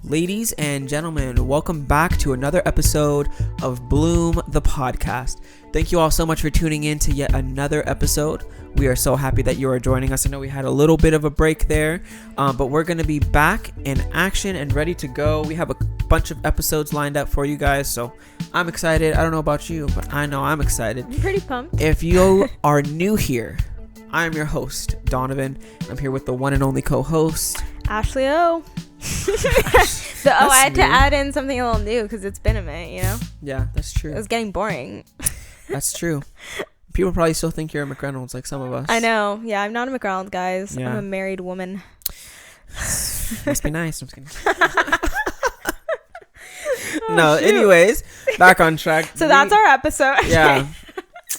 Ladies and gentlemen, welcome back to another episode of Bloom the Podcast. Thank you all so much for tuning in to yet another episode. We are so happy that you are joining us. I know we had a little bit of a break there, but we're going to be back in action and ready to go. We have a bunch of episodes lined up for you guys, so I'm excited. I don't know about you, but I know I'm excited. I'm pretty pumped. If you are new here, I am your host, Donovan. I'm here with the one and only co-host, Ashley O. I had to add in something a little new because it's been a minute, you know? Yeah, that's true. It was getting boring. That's true. People probably still think you're a McReynolds like some of us. I know. Yeah, I'm not a McReynolds, guys. Yeah. I'm a married woman. Must be nice. I'm just kidding. No, shoot. Anyways, back on track. So that's our episode. Yeah.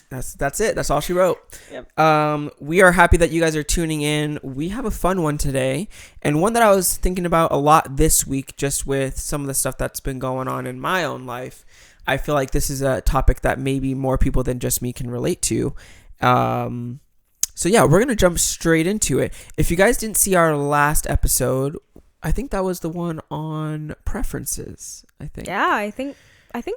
That's it. That's all she wrote. Yep. We are happy that you guys are tuning in. We have a fun one today, and one that I was thinking about a lot this week, just with some of the stuff that's been going on in my own life. I feel like this is a topic that maybe more people than just me can relate to. So yeah, we're gonna jump straight into it. If you guys didn't see our last episode, I think that was the one on preferences. Yeah, I think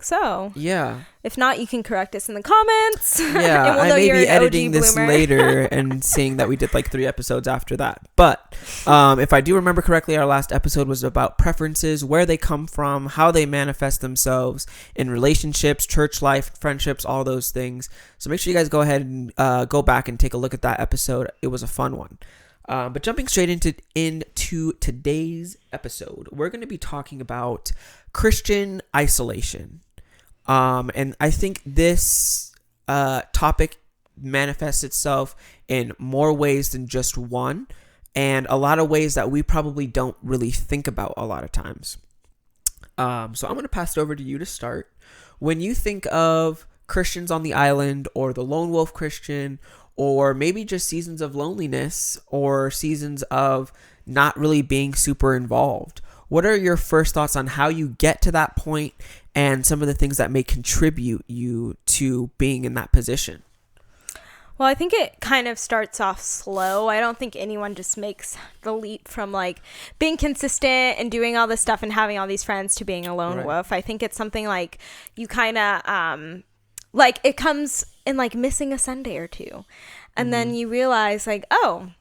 so. Yeah. If not, you can correct us in the comments. Yeah, I may be editing this later and seeing that we did like 3 episodes after that. But if I do remember correctly, our last episode was about preferences, where they come from, how they manifest themselves in relationships, church life, friendships, all those things. So make sure you guys go ahead and go back and take a look at that episode. It was a fun one. But jumping straight into today's episode, we're going to be talking about Christian isolation. And I think this topic manifests itself in more ways than just one, and a lot of ways that we probably don't really think about a lot of times. So I'm going to pass it over to you to start. When you think of Christians on the island, or the lone wolf Christian, or maybe just seasons of loneliness or seasons of not really being super involved, what are your first thoughts on how you get to that point and some of the things that may contribute you to being in that position? Well, I think it kind of starts off slow. I don't think anyone just makes the leap from like being consistent and doing all this stuff and having all these friends to being a lone wolf. I think it's something like you kind of like it comes in like missing a Sunday or two. And then you realize like, oh,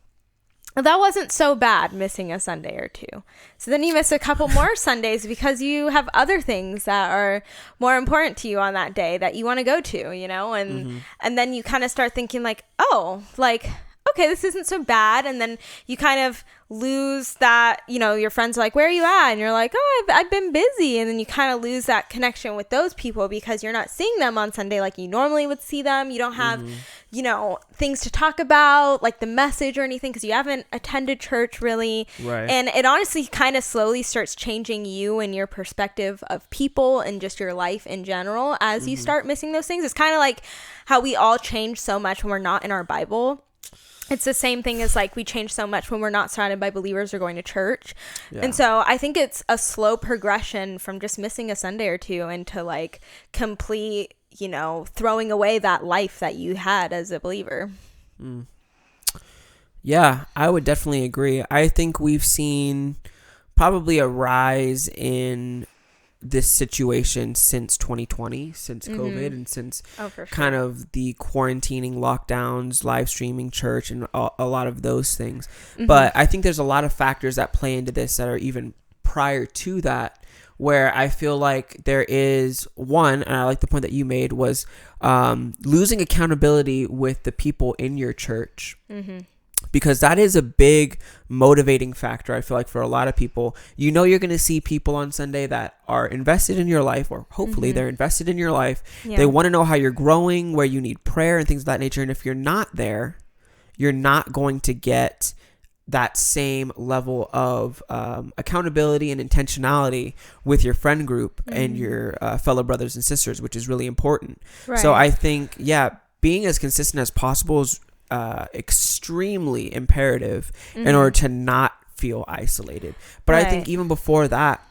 that wasn't so bad missing a Sunday or two. So then you miss a couple more Sundays because you have other things that are more important to you on that day that you want to go to, you know? And then you kind of start thinking like, oh, like, okay, this isn't so bad. And then you kind of lose that, you know, your friends are like, where are you at? And you're like, oh, I've been busy. And then you kind of lose that connection with those people because you're not seeing them on Sunday like you normally would see them. You don't have, you know, things to talk about, like the message or anything, because you haven't attended church really. Right. And it honestly kind of slowly starts changing you and your perspective of people and just your life in general as you start missing those things. It's kind of like how we all change so much when we're not in our Bible. It's the same thing as like we change so much when we're not surrounded by believers or going to church. Yeah. And so I think it's a slow progression from just missing a Sunday or two into like complete, you know, throwing away that life that you had as a believer. Yeah, I would definitely agree. I think we've seen probably a rise in this situation since 2020, since COVID, and since kind of the quarantining, lockdowns, live streaming church, and a lot of those things. But I think there's a lot of factors that play into this that are even prior to that, where I feel like there is one, and I like the point that you made, was losing accountability with the people in your church. Because that is a big motivating factor, I feel like, for a lot of people. You know, you're going to see people on Sunday that are invested in your life, or hopefully they're invested in your life. Yeah. They want to know how you're growing, where you need prayer and things of that nature. And if you're not there, you're not going to get that same level of accountability and intentionality with your friend group and your fellow brothers and sisters, which is really important. Right. So I think, yeah, being as consistent as possible is extremely imperative in order to not feel isolated. But I think even before that,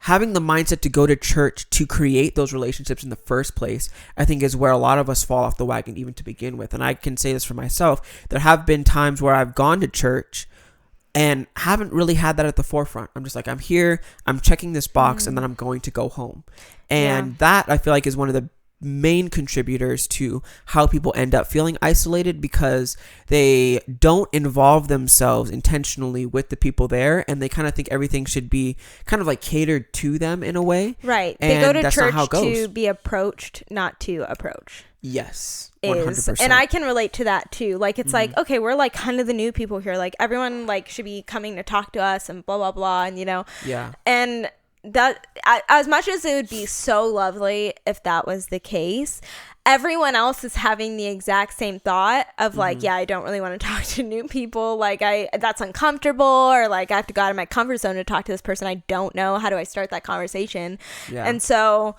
having the mindset to go to church to create those relationships in the first place, I think is where a lot of us fall off the wagon even to begin with. And I can say this for myself. There have been times where I've gone to church and haven't really had that at the forefront. I'm just like, I'm here, I'm checking this box, and then I'm going to go home. And that, I feel like, is one of the main contributors to how people end up feeling isolated, because they don't involve themselves intentionally with the people there, and they kind of think everything should be kind of like catered to them in a way. Right. And they go to that's church not how it goes. to be approached, not to approach. Yes. 100%. And I can relate to that too. Like, it's like, okay, we're like kind of the new people here. Like, everyone like should be coming to talk to us and blah, blah, blah. And, you know, and that, as much as it would be so lovely if that was the case, everyone else is having the exact same thought of like, I don't really want to talk to new people. Like, that's uncomfortable, or like I have to go out of my comfort zone to talk to this person I don't know. How do I start that conversation? And so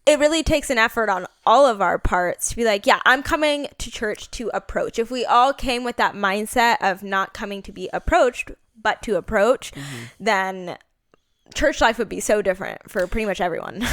it really takes an effort on all of our parts to be like, I'm coming to church to approach. If we all came with that mindset of not coming to be approached, but to approach, then church life would be so different for pretty much everyone.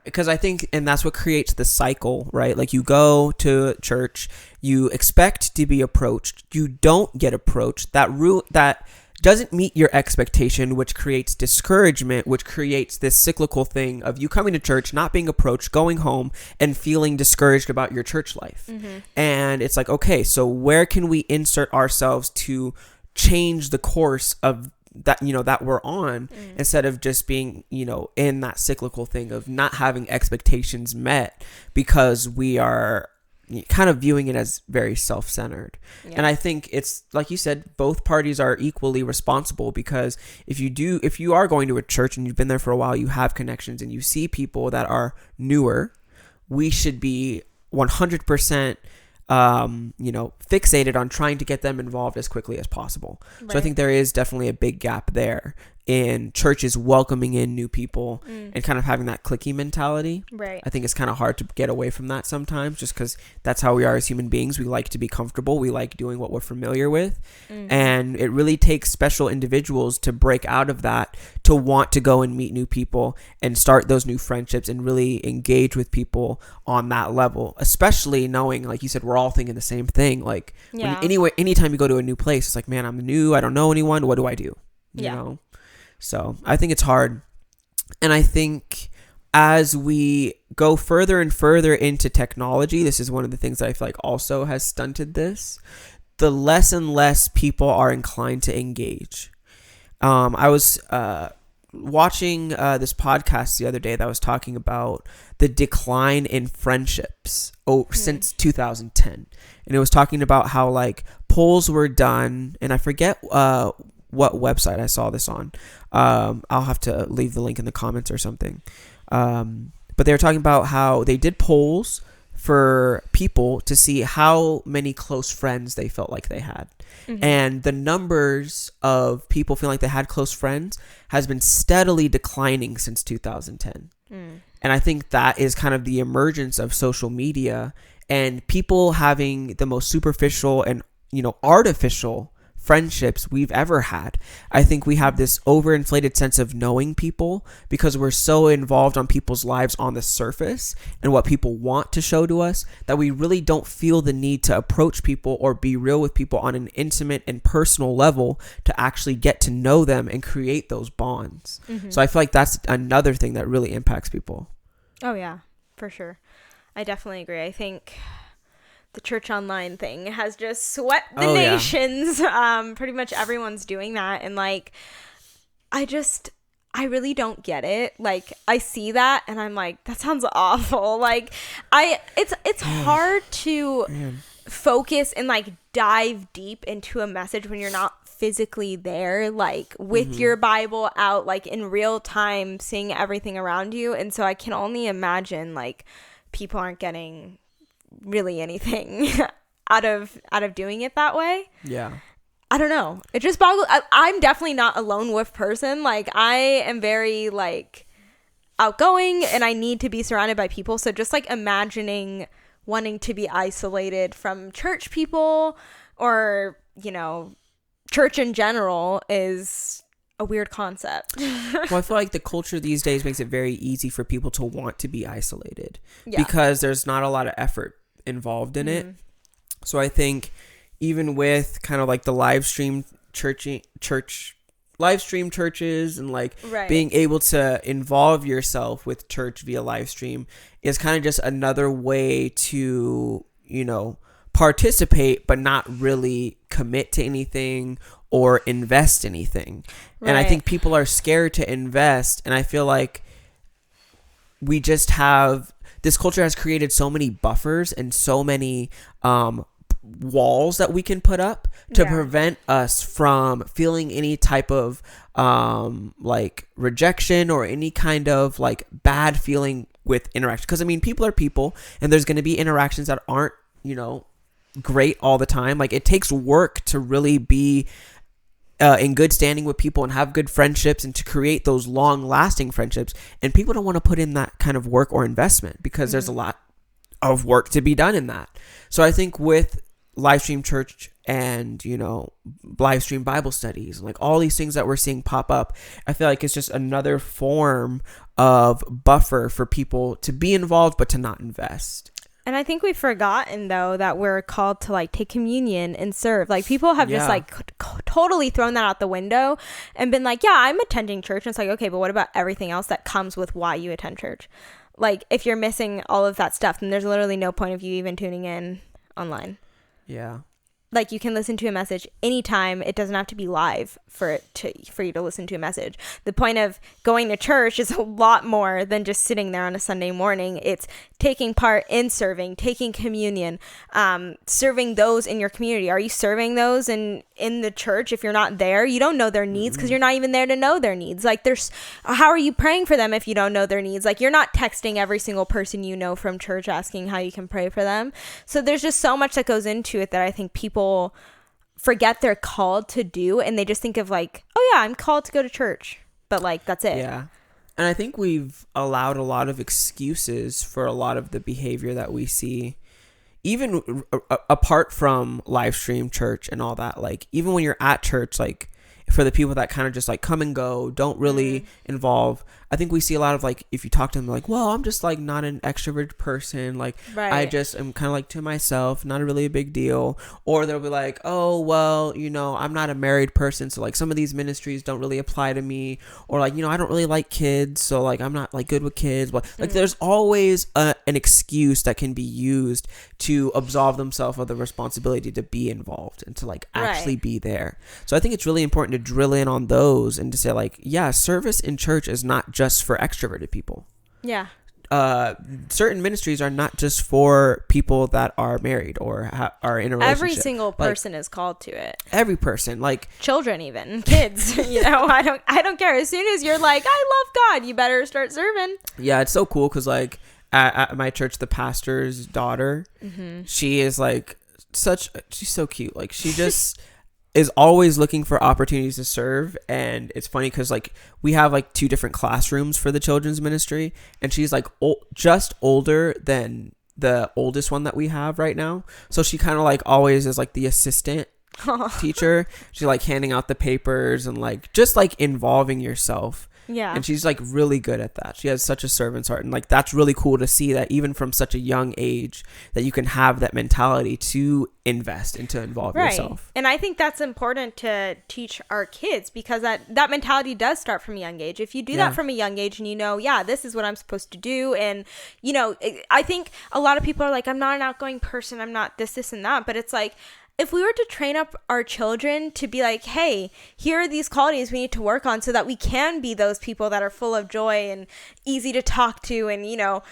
Because I think, and that's what creates the cycle, right? Like, you go to church, you expect to be approached, you don't get approached. That doesn't meet your expectation, which creates discouragement, which creates this cyclical thing of you coming to church, not being approached, going home, and feeling discouraged about your church life. And it's like, okay, so where can we insert ourselves to change the course of that, you know, that we're on, instead of just being, you know, in that cyclical thing of not having expectations met, because we are kind of viewing it as very self-centered. And I think it's like you said, both parties are equally responsible, because if you are going to a church and you've been there for a while, you have connections and you see people that are newer, we should be 100% fixated on trying to get them involved as quickly as possible. So I think there is definitely a big gap there in churches welcoming in new people and kind of having that cliquey mentality. Right. I think it's kind of hard to get away from that sometimes, just because that's how we are as human beings. We like to be comfortable. We like doing what we're familiar with. And it really takes special individuals to break out of that, to want to go and meet new people and start those new friendships and really engage with people on that level, especially knowing, like you said, we're all thinking the same thing. Like, anytime you go to a new place, it's like, man, I'm new. I don't know anyone. What do I do? You know? So I think it's hard. And I think as we go further and further into technology, this is one of the things that I feel like also has stunted this. The less and less people are inclined to engage. I was watching this podcast the other day that was talking about the decline in friendships since 2010. And it was talking about how like polls were done, and I forget what website I saw this on. I'll have to leave the link in the comments or something. But they were talking about how they did polls for people to see how many close friends they felt like they had. And the numbers of people feeling like they had close friends has been steadily declining since 2010. And I think that is kind of the emergence of social media and people having the most superficial and, you know, artificial friendships we've ever had. I think we have this overinflated sense of knowing people because we're so involved on people's lives on the surface and what people want to show to us that we really don't feel the need to approach people or be real with people on an intimate and personal level to actually get to know them and create those bonds. So I feel like that's another thing that really impacts people. Oh yeah, for sure. I definitely agree. I think the church online thing has just swept the nations. Pretty much everyone's doing that. And like, I really don't get it. Like, I see that and I'm like, that sounds awful. Like, it's hard to focus and like dive deep into a message when you're not physically there, like with your Bible out, like in real time, seeing everything around you. And so I can only imagine like people aren't getting really anything out of doing it that way. Yeah, I don't know, it just boggles. I'm definitely not a lone wolf person. Like, I am very like outgoing and I need to be surrounded by people. So just like imagining wanting to be isolated from church people or, you know, church in general is a weird concept. Well, I feel like the culture these days makes it very easy for people to want to be isolated because there's not a lot of effort involved in it. So I think even with kind of like the live stream church live stream churches and like being able to involve yourself with church via live stream is kind of just another way to, you know, participate but not really commit to anything or invest anything. And I think people are scared to invest, and I feel like we just have this culture has created so many buffers and so many walls that we can put up to prevent us from feeling any type of like rejection or any kind of like bad feeling with interaction. Because I mean, people are people, and there's going to be interactions that aren't, you know, great all the time. Like, it takes work to really be in good standing with people and have good friendships and to create those long lasting friendships. And people don't want to put in that kind of work or investment because there's a lot of work to be done in that. So I think with live stream church and, you know, live stream Bible studies, like all these things that we're seeing pop up, I feel like it's just another form of buffer for people to be involved but to not invest. And I think we've forgotten, though, that we're called to, like, take communion and serve. Like, people have just, like, totally thrown that out the window and been like, yeah, I'm attending church. And it's like, okay, but what about everything else that comes with why you attend church? Like, if you're missing all of that stuff, then there's literally no point of you even tuning in online. Yeah. Like, you can listen to a message anytime. It doesn't have to be live for you to listen to a message. The point of going to church is a lot more than just sitting there on a Sunday morning. It's taking part in serving, taking communion, serving those in your community. Are you serving those in the church? If you're not there, you don't know their needs because you're not even there to know their needs. Like, how are you praying for them if you don't know their needs? Like, you're not texting every single person you know from church asking how you can pray for them. So there's just so much that goes into it that I think people forget they're called to do, and they just think of like, oh yeah, I'm called to go to church, but like, that's it. Yeah. And I think we've allowed a lot of excuses for a lot of the behavior that we see, even apart from live stream church and all that. Like, even when you're at church, like, for the people that kind of just like come and go, don't really involve, I think we see a lot of like, if you talk to them like, well, I'm just like not an extroverted person, like I just am kind of like to myself, not really a big deal. Or they'll be like, oh, well, you know, I'm not a married person, so like some of these ministries don't really apply to me. Or like, you know, I don't really like kids, so like I'm not like good with kids. But like there's always an excuse that can be used to absolve themselves of the responsibility to be involved and to like actually be there. So I think it's really important to drill in on those and to say like, yeah, service in church is not just for extroverted people. Yeah. Certain ministries are not just for people that are married or are in a relationship. Every single person is called to it. Every person, like children, even kids. You know, I don't care. As soon as you're like, I love God, you better start serving. Yeah, it's so cool because like at my church, the pastor's daughter, she is like she's so cute. Like she just is always looking for opportunities to serve. And it's funny because like we have like 2 different classrooms for the children's ministry, and she's like just older than the oldest one that we have right now. So she kind of like always is like the assistant teacher. She's like handing out the papers and like just like involving yourself. Yeah. And she's like really good at that. She has such a servant's heart. And like that's really cool to see that even from such a young age that you can have that mentality to invest and to involve yourself. And I think that's important to teach our kids because that mentality does start from a young age. If you do that from a young age and you know, yeah, this is what I'm supposed to do. And, you know, I think a lot of people are like, I'm not an outgoing person. I'm not this, and that. But it's like, if we were to train up our children to be like, hey, here are these qualities we need to work on so that we can be those people that are full of joy and easy to talk to and, you know,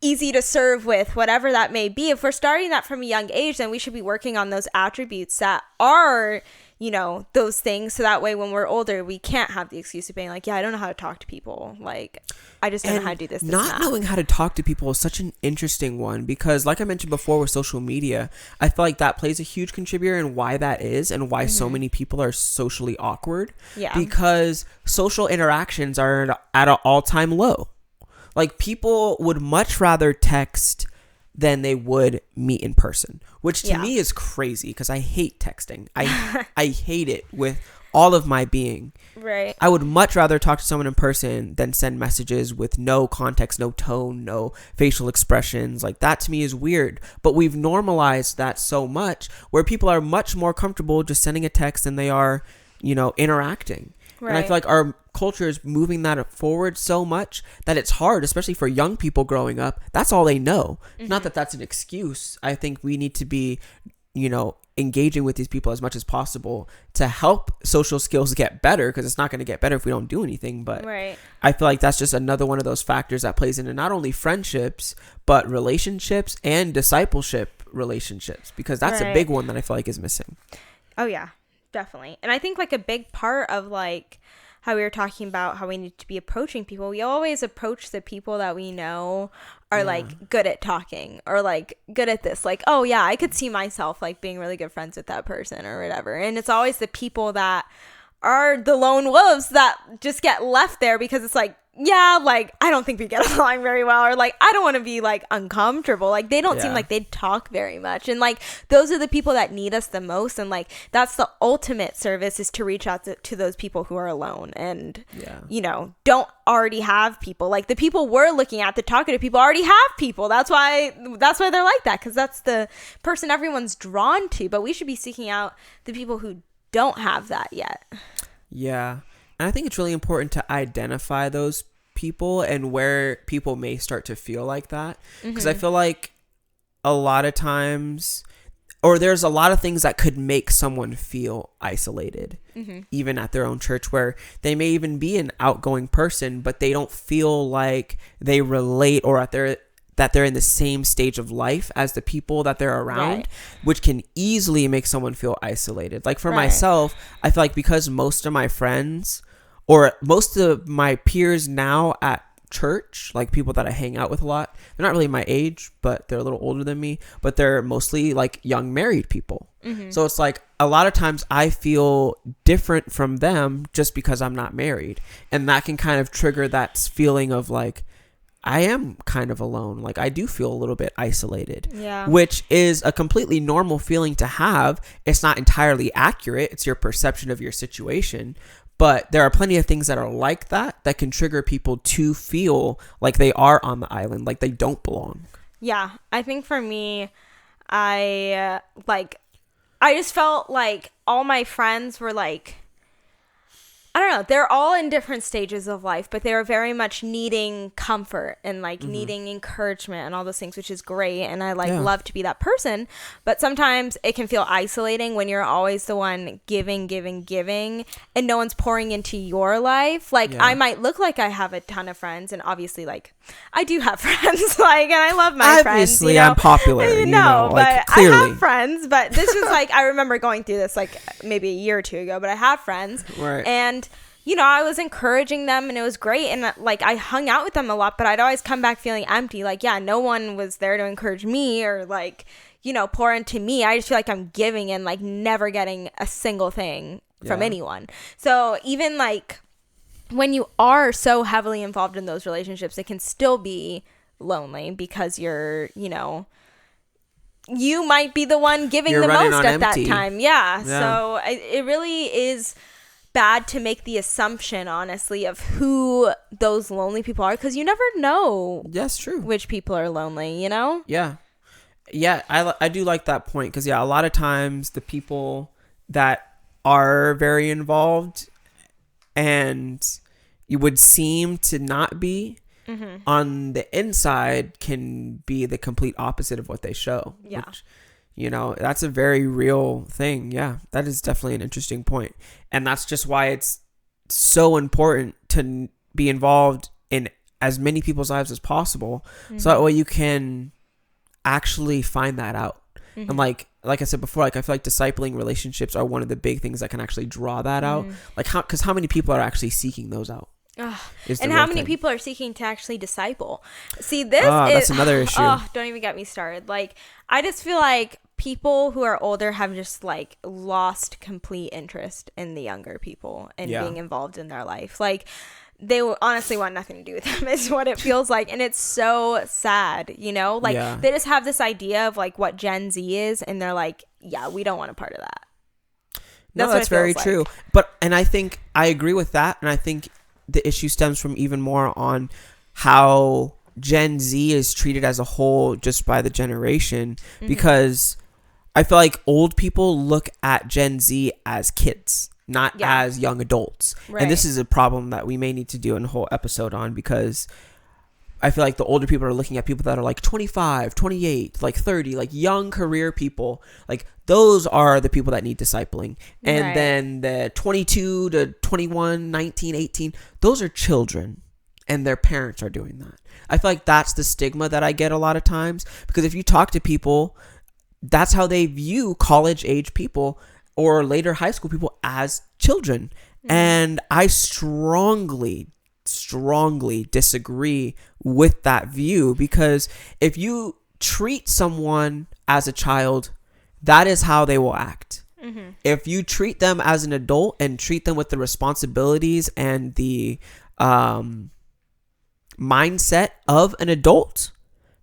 easy to serve with, whatever that may be. If we're starting that from a young age, then we should be working on those attributes that are, you know, those things. So that way when we're older, we can't have the excuse of being like, yeah, I don't know how to talk to people. Like, I just don't know how to do this. Not knowing how to talk to people is such an interesting one because like I mentioned before with social media, I feel like that plays a huge contributor in why that is and why so many people are socially awkward. Yeah. Because social interactions are at an all-time low. Like people would much rather text than they would meet in person, which to me is crazy because I hate texting. I hate it with all of my being. Right. I would much rather talk to someone in person than send messages with no context, no tone, no facial expressions. Like, that to me is weird. But we've normalized that so much where people are much more comfortable just sending a text than they are, interacting. Right. And I feel like our culture is moving that forward so much that it's hard, especially for young people growing up. That's all they know. Mm-hmm. Not that that's an excuse. I think we need to be, engaging with these people as much as possible to help social skills get better, because it's not going to get better if we don't do anything. But right. I feel like that's just another one of those factors that plays into not only friendships, but relationships and discipleship relationships, because that's a big one that I feel like is missing. Oh, yeah, definitely. And I think like a big part of like how we were talking about how we need to be approaching people, we always approach the people that we know are like good at talking or like good at this. Like, oh yeah, I could see myself like being really good friends with that person or whatever. And it's always the people that are the lone wolves that just get left there because it's like, yeah, like, I don't think we get along very well, or like, I don't want to be like uncomfortable. Like, they don't seem like they talk very much. And like, those are the people that need us the most. And like, that's the ultimate service, is to reach out to those people who are alone and, don't already have people. Like, the people we're looking at, the talkative people, already have people. That's why they're like that, because that's the person everyone's drawn to. But we should be seeking out the people who don't have that yet. Yeah. And I think it's really important to identify those people and where people may start to feel like that. Because I feel like a lot of times, or there's a lot of things that could make someone feel isolated, even at their own church, where they may even be an outgoing person, but they don't feel like they relate or that they're in the same stage of life as the people that they're around, which can easily make someone feel isolated. Like for myself, I feel like because most of my friends or most of my peers now at church, like people that I hang out with a lot, they're not really my age, but they're a little older than me, but they're mostly like young married people. So it's like a lot of times I feel different from them just because I'm not married. And that can kind of trigger that feeling of like, I am kind of alone. Like, I do feel a little bit isolated, which is a completely normal feeling to have. It's not entirely accurate. It's your perception of your situation. But there are plenty of things that are like that can trigger people to feel like they are on the island, like they don't belong. Yeah. I think for me, I just felt like all my friends were like, I don't know, they're all in different stages of life, but they were very much needing comfort and like needing encouragement and all those things, which is great. And I love to be that person. But sometimes it can feel isolating when you're always the one giving, and no one's pouring into your life. Like, I might look like I have a ton of friends, and obviously, like, I do have friends, like, and I love my friends. Obviously, I'm popular, like, clearly. I have friends, but this was like, I remember going through this like maybe a year or two ago, but I have friends. Right. And I was encouraging them, and it was great. And like, I hung out with them a lot, but I'd always come back feeling empty. Like, no one was there to encourage me or like, pour into me. I just feel like I'm giving and like never getting a single thing from anyone. So even like when you are so heavily involved in those relationships, it can still be lonely because you're, you might be the one giving the most at that time. Yeah. So it really is bad to make the assumption, honestly, of who those lonely people are, because you never know. That's true. Which people are lonely, Yeah. I do like that point, because a lot of times the people that are very involved and you would seem to not be on the inside can be the complete opposite of what they show. Which, that's a very real thing. Yeah, that is definitely an interesting point. And that's just why it's so important to be involved in as many people's lives as possible. So that way you can actually find that out. And like I said before, like I feel like discipling relationships are one of the big things that can actually draw that out. Like because how many people are actually seeking those out? And how many people are seeking to actually disciple? See, that's another issue. Don't even get me started. Like, I just feel like people who are older have just like lost complete interest in the younger people and being involved in their life. Like, they honestly want nothing to do with them is what it feels like. And it's so sad, like they just have this idea of like what Gen Z is, and they're like, we don't want a part of that. That's very true. And I think I agree with that. And I think the issue stems from even more on how Gen Z is treated as a whole just by the generation, because I feel like old people look at Gen Z as kids, not as young adults. Right. And this is a problem that we may need to do a whole episode on, because I feel like the older people are looking at people that are like 25, 28, like 30, like young career people. Like those are the people that need discipling. And then the 22 to 21, 19, 18, those are children, and their parents are doing that. I feel like that's the stigma that I get a lot of times, because if you talk to people, that's how they view college age people or later high school people, as children. And I strongly disagree with that view, because if you treat someone as a child, that is how they will act. If you treat them as an adult and treat them with the responsibilities and the mindset of an adult,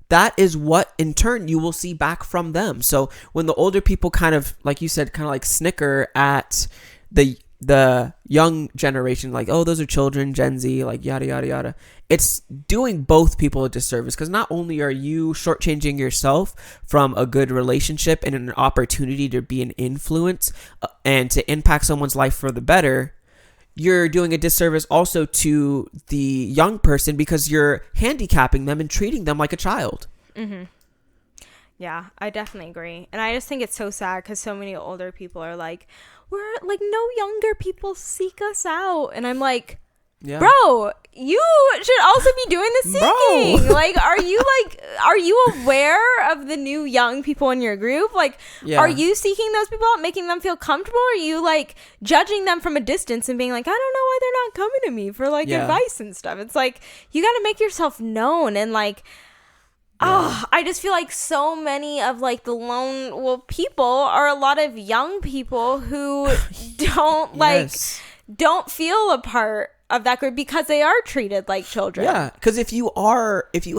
that is what in turn you will see back from them. So when the older people kind of, like you said, kind of like snicker at the young generation, like, oh, those are children, Gen Z, like yada yada yada, it's doing both people a disservice, because not only are you shortchanging yourself from a good relationship and an opportunity to be an influence and to impact someone's life for the better, you're doing a disservice also to the young person, because you're handicapping them and treating them like a child. Yeah, I definitely agree. And I just think it's so sad, because so many older people are like, we're like, no younger people seek us out. And I'm like, bro, you should also be doing the seeking. Like, are you aware of the new young people in your group? Like, are you seeking those people out, making them feel comfortable? Or are you like judging them from a distance and being like, I don't know why they're not coming to me for like advice and stuff? It's like, you got to make yourself known. And like, I just feel like so many of like the lone wolf people are a lot of young people who don't don't feel a part of that group, because they are treated like children. Yeah, because if you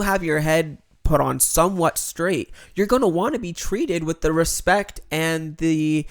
have your head put on somewhat straight, you're going to want to be treated with the respect and the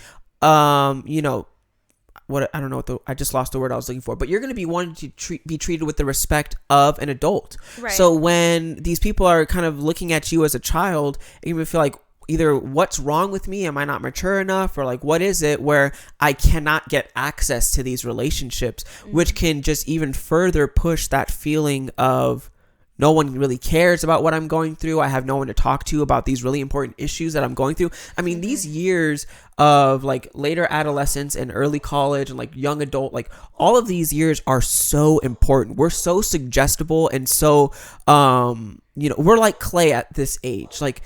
I just lost the word I was looking for, but you're going to be wanting to be treated with the respect of an adult. Right. So when these people are kind of looking at you as a child, you may feel like, either what's wrong with me? Am I not mature enough? Or like, what is it where I cannot get access to these relationships, which can just even further push that feeling of no one really cares about what I'm going through. I have no one to talk to about these really important issues that I'm going through. I mean, these years of like later adolescence and early college and like young adult, like all of these years are so important. We're so suggestible and so, we're like clay at this age. Like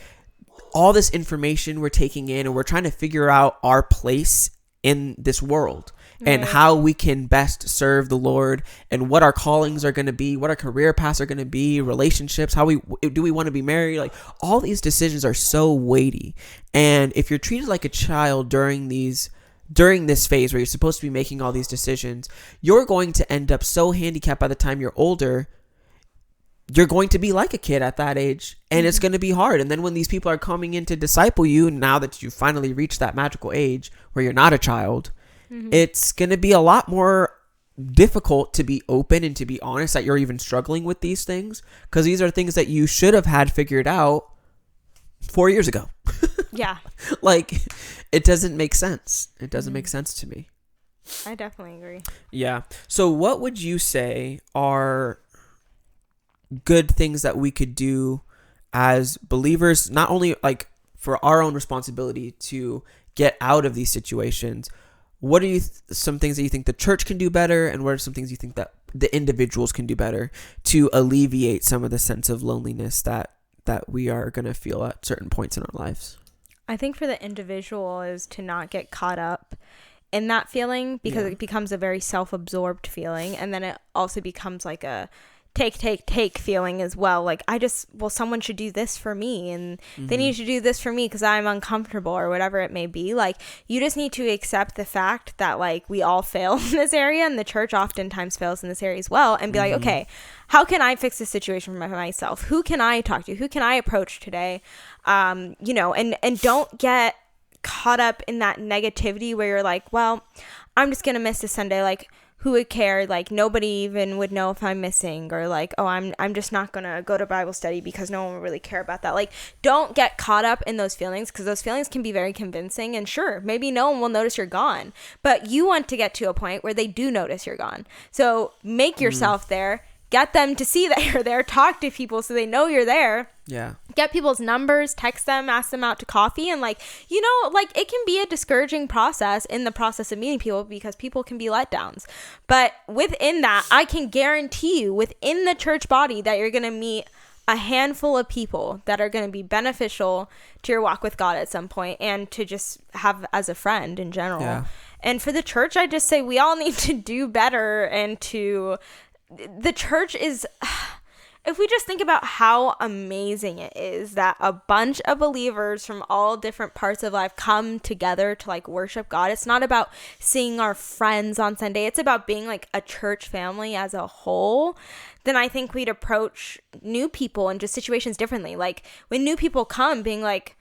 all this information we're taking in, and we're trying to figure out our place in this world. And how we can best serve the Lord, and what our callings are going to be, what our career paths are going to be, relationships, how we want to be married. Like all these decisions are so weighty. And if you're treated like a child during this phase where you're supposed to be making all these decisions, you're going to end up so handicapped by the time you're older. You're going to be like a kid at that age, and it's going to be hard. And then when these people are coming in to disciple you, now that you finally reached that magical age where you're not a child, it's going to be a lot more difficult to be open and to be honest that you're even struggling with these things, because these are things that you should have had figured out 4 years ago. Yeah. Like, it doesn't make sense. It doesn't make sense to me. I definitely agree. Yeah. So what would you say are good things that we could do as believers, not only like for our own responsibility to get out of these situations? What are some things that you think the church can do better, and what are some things you think that the individuals can do better to alleviate some of the sense of loneliness that we are going to feel at certain points in our lives? I think for the individual is to not get caught up in that feeling, because it becomes a very self-absorbed feeling, and then it also becomes like a take feeling as well. Like, someone should do this for me, and they need to do this for me because I'm uncomfortable, or whatever it may be. Like, you just need to accept the fact that like we all fail in this area, and the church oftentimes fails in this area as well, and be like, okay, how can I fix this situation for myself? Who can I talk to? Who can I approach today? And don't get caught up in that negativity where you're like, well, I'm just gonna miss this Sunday, like, who would care? Like, nobody even would know if I'm missing, or like, oh, I'm just not gonna go to Bible study because no one will really care about that. Like, don't get caught up in those feelings, because those feelings can be very convincing, and sure, maybe no one will notice you're gone, but you want to get to a point where they do notice you're gone. So make yourself there, get them to see that you're there, talk to people so they know you're there. Yeah. Get people's numbers, text them, ask them out to coffee. And like, you know, like, it can be a discouraging process in the process of meeting people, because people can be letdowns. But within that, I can guarantee you, within the church body, that you're going to meet a handful of people that are going to be beneficial to your walk with God at some point, and to just have as a friend in general. Yeah. And for the church, I just say we all need to do better. And the church is... If we just think about how amazing it is that a bunch of believers from all different parts of life come together to like worship God. It's not about seeing our friends on Sunday. It's about being like a church family as a whole. Then I think we'd approach new people and just situations differently. Like, when new people come, being like,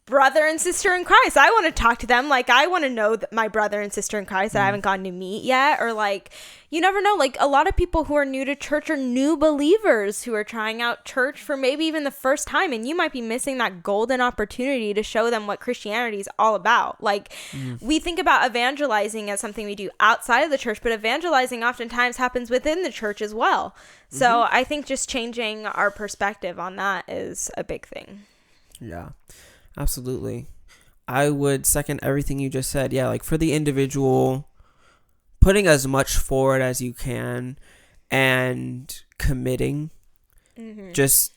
brother and sister in Christ, I want to talk to them. Like, I want to know that my brother and sister in Christ that I haven't gotten to meet yet. Or like, you never know, like, a lot of people who are new to church are new believers who are trying out church for maybe even the first time, and you might be missing that golden opportunity to show them what Christianity is all about. Like, we think about evangelizing as something we do outside of the church, but evangelizing oftentimes happens within the church as well. So I think just changing our perspective on that is a big thing. Yeah. Absolutely. I would second everything you just said. Yeah, like, for the individual, putting as much forward as you can and committing, just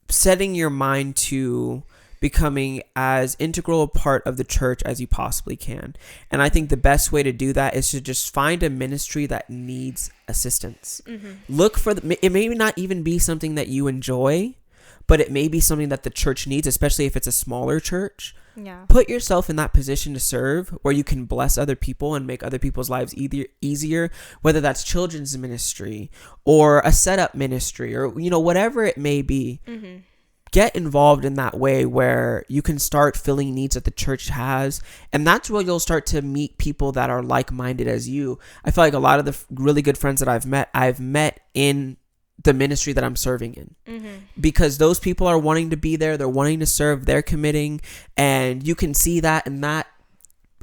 setting your mind to becoming as integral a part of the church as you possibly can. And I think the best way to do that is to just find a ministry that needs assistance. Look for it may not even be something that you enjoy, but it may be something that the church needs, especially if it's a smaller church. Yeah. Put yourself in that position to serve, where you can bless other people and make other people's lives easier, whether that's children's ministry or a setup ministry, or, you know, whatever it may be. Get involved in that way where you can start filling needs that the church has. And that's where you'll start to meet people that are like-minded as you. I feel like a lot of the really good friends that I've met in the ministry that I'm serving in, because those people are wanting to be there, they're wanting to serve, they're committing, and you can see that, and that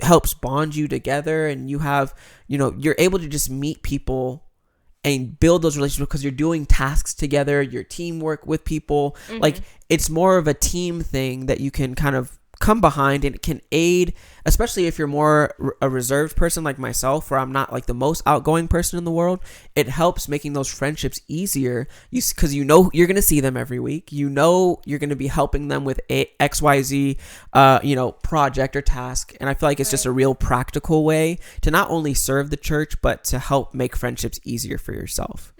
helps bond you together. And you have, you know, you're able to just meet people and build those relationships because you're doing tasks together, your teamwork with people. Like, it's more of a team thing that you can kind of come behind, and it can aid, especially if you're more a reserved person like myself, where I'm not like the most outgoing person in the world. It helps making those friendships easier, because you know you're going to see them every week. You know you're going to be helping them with a XYZ project or task. And I feel like it's just a real practical way to not only serve the church, but to help make friendships easier for yourself.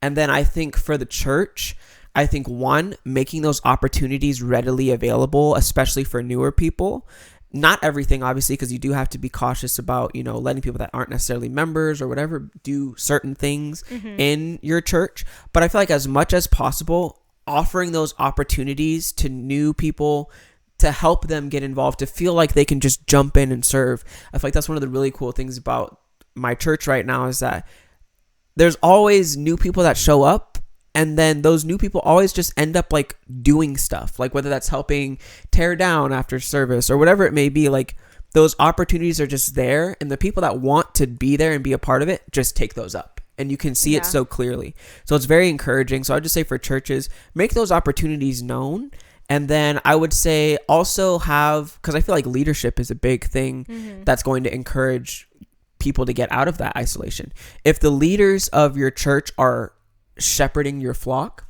And then I think for the church, I think, one, making those opportunities readily available, especially for newer people. Not everything, obviously, because you do have to be cautious about, you know, letting people that aren't necessarily members or whatever do certain things in your church. But I feel like as much as possible, offering those opportunities to new people to help them get involved, to feel like they can just jump in and serve. I feel like that's one of the really cool things about my church right now, is that there's always new people that show up. And then those new people always just end up like doing stuff, like whether that's helping tear down after service or whatever it may be. Like, those opportunities are just there, and the people that want to be there and be a part of it just take those up, and you can see it so clearly. So it's very encouraging. So I'd just say for churches, make those opportunities known. And then I would say also because I feel like leadership is a big thing that's going to encourage people to get out of that isolation. If the leaders of your church are shepherding your flock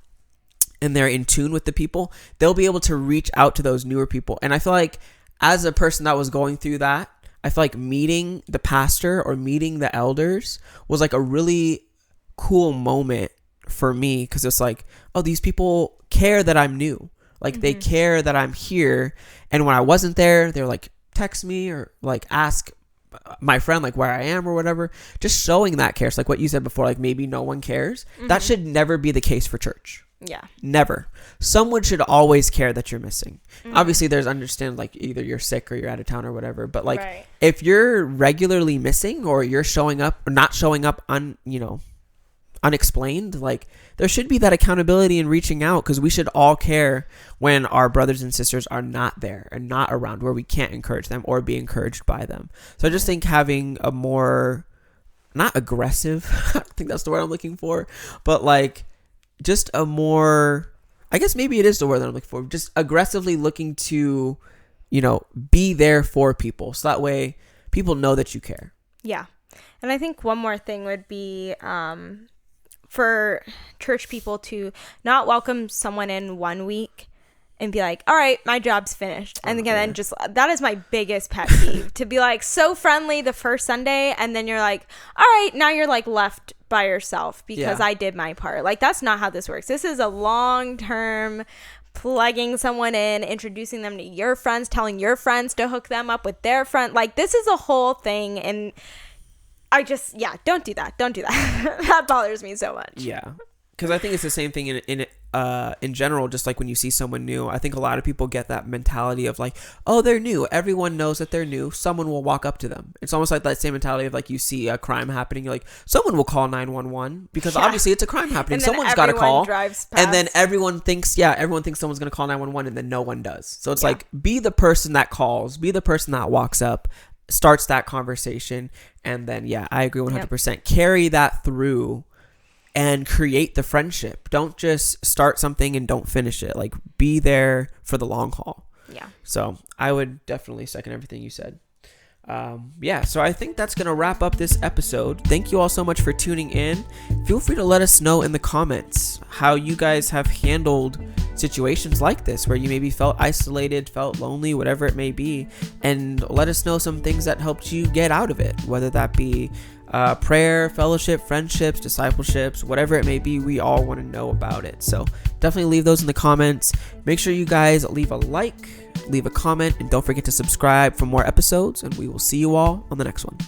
and they're in tune with the people, they'll be able to reach out to those newer people. And I feel like, as a person that was going through that, I feel like meeting the pastor or meeting the elders was like a really cool moment for me, because it's like, oh, these people care that I'm new. Like, they care that I'm here. And when I wasn't there, they're like, text me or like ask my friend like where I am or whatever. Just showing that care. It's like what you said before, like maybe no one cares. That should never be the case for church. Yeah. Never. Someone should always care that you're missing. Obviously, there's understand like either you're sick or you're out of town or whatever. But like, if you're regularly missing or you're showing up or not showing up unexplained, like there should be that accountability in reaching out, because we should all care when our brothers and sisters are not there and not around, where we can't encourage them or be encouraged by them. So I just think having a more, not aggressive, I think that's the word I'm looking for, but like just a more, I guess maybe it is the word that I'm looking for, just aggressively looking to, be there for people, so that way people know that you care. Yeah. And I think one more thing would be for church people to not welcome someone in 1 week and be like, all right, my job's finished. And again, just that is my biggest pet peeve, to be like so friendly the first Sunday, and then you're like, all right, now you're like left by yourself because I did my part. Like, that's not how this works. This is a long-term plugging someone in, introducing them to your friends, telling your friends to hook them up with their friend. Like, this is a whole thing. And I just, don't do that. Don't do that. That bothers me so much. Yeah. Because I think it's the same thing in general, just like when you see someone new. I think a lot of people get that mentality of like, oh, they're new. Everyone knows that they're new. Someone will walk up to them. It's almost like that same mentality of like, you see a crime happening. You're like, someone will call 911 because obviously it's a crime happening. Someone's got to call. And then everyone thinks someone's going to call 911, and then no one does. So it's like, be the person that calls, be the person that walks up, starts that conversation. And then, I agree 100%. Carry that through and create the friendship. Don't just start something and don't finish it. Like, be there for the long haul. Yeah. So I would definitely second everything you said. So I think that's going to wrap up this episode. Thank you all so much for tuning in. Feel free to let us know in the comments how you guys have handled situations like this, where you maybe felt isolated, felt lonely, whatever it may be, and let us know some things that helped you get out of it, whether that be prayer, fellowship, friendships, discipleships, whatever it may be. We all want to know about it. So definitely leave those in the comments. Make sure you guys leave a like, leave a comment, and don't forget to subscribe for more episodes, and we will see you all on the next one.